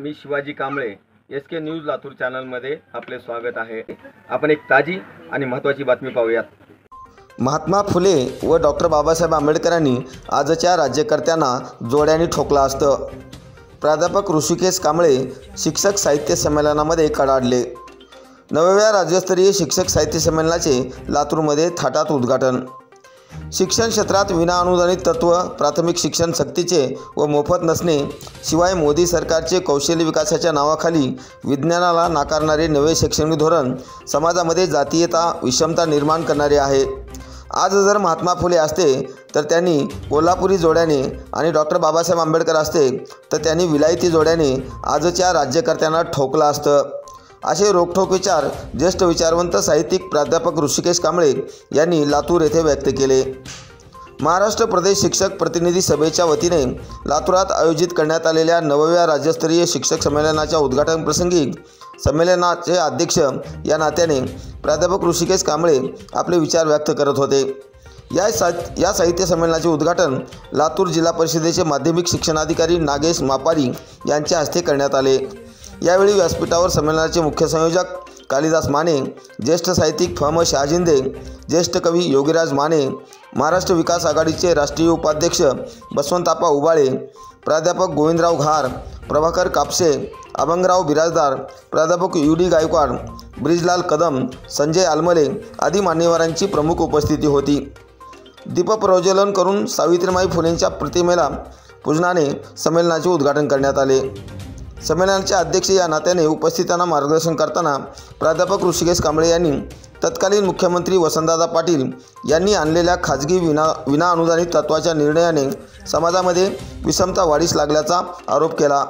मी Shivaji Kamble SK news Latur चॅनलमध्ये आपले स्वागत आहे। आपण एक ताजी आणि महत्त्वाची बातमी पाहूयात। महात्मा फुले व डॉक्टर बाबासाहेब आंबेडकरांनी आजच्या राज्यकर्त्यांना जोड्याने ठोकलं असतं। प्राध्यापक ऋषिकेश कांबळे शिक्षक साहित्य संमेलनामध्ये कडाडले। 9व्या राज्यस्तरीय शिक्षक साहित्य संमेलनाचे लातूरमध्ये थाटात उद्घाटन। शिक्षण क्षेत्रात विनाअनुदानित तत्व, प्राथमिक शिक्षण सक्तीचे व मोफत नसणे, शिवाय मोदी सरकारचे कौशल्य विकासाच्या नावाखाली विज्ञानाला नाकारणारे नवे शैक्षणिक धोरण समाजामध्ये जातीयता, विषमता निर्माण करणारे आहे। आज जर महात्मा फुले असते तर त्यांनी कोल्हापुरी जोड्याने आणि डॉक्टर बाबासाहेब आंबेडकर असते तर त्यांनी विलायती जोड्याने आजच्या राज्यकर्त्यांना ठोकलं असतं, असे रोखठोक विचार ज्येष्ठ विचारवंत साहित्यिक प्राध्यापक ऋषिकेश कांबळे यांनी लातूर येथे व्यक्त केले। महाराष्ट्र प्रदेश शिक्षक प्रतिनिधी सभेच्या वतीने लातूरात आयोजित करण्यात आलेल्या 9व्या राज्यस्तरीय शिक्षक संमेलनाच्या उद्घाटन प्रसंगी संमेलनाचे अध्यक्ष या नात्याने प्राध्यापक ऋषिकेश कांबळे आपले विचार व्यक्त करत होते। या साहित्य संमेलनाचे उद्घाटन लातूर जिल्हा परिषदेचे माध्यमिक शिक्षणाधिकारी नागेश मापारी यांच्या हस्ते करण्यात आले। यावेळी व्यासपीठावर संमेलनाचे मुख्य संयोजक कालिदास माने, ज्येष्ठ साहित्यिक फम शहाजिंदे, ज्येष्ठ कवी योगीराज माने, महाराष्ट्र विकास आघाडीचे राष्ट्रीय उपाध्यक्ष बसवंताप्पा उबाळे, प्राध्यापक गोविंदराव घार, प्रभाकर कापसे, अभंगराव बिराजदार, प्राध्यापक UD गायकवाड, ब्रिजलाल कदम, संजय आलमले आदी मान्यवरांची प्रमुख उपस्थिती होती। दीपप्रज्वलन करून सावित्रीबाई फुलेंच्या प्रतिमेला पूजनाने संमेलनाचे उद्घाटन करण्यात आले। संमेलनाचे अध्यक्ष या नात्याने उपस्थितांना मार्गदर्शन करताना प्राध्यापक ऋषिकेश कांबळे यांनी तत्कालीन मुख्यमंत्री वसंतदादा पाटील यांनी आणलेल्या खाजगी विनाअनुदानित तत्वाच्या निर्णयाने समाजामध्ये विषमता वाढीस लागल्याचा आरोप केला।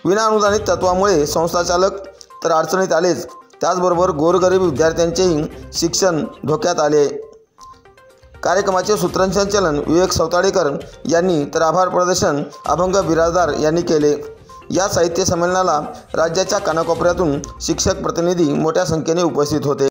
विनाअनुदानित तत्वामुळे संस्थाचालक तर अडचणीत आलेच, त्याचबरोबर गोरगरीब विद्यार्थ्यांचेही शिक्षण धोक्यात आले। कार्यक्रमाचे सूत्रसंचालन विवेक सौताडेकर यांनी तर आभार प्रदर्शन अभंग बिराजदार यांनी केले। या साहित्य संमेलनाला राज्याच्या कानाकोपऱ्यातून शिक्षक प्रतिनिधी मोठ्या संख्येने उपस्थित होते।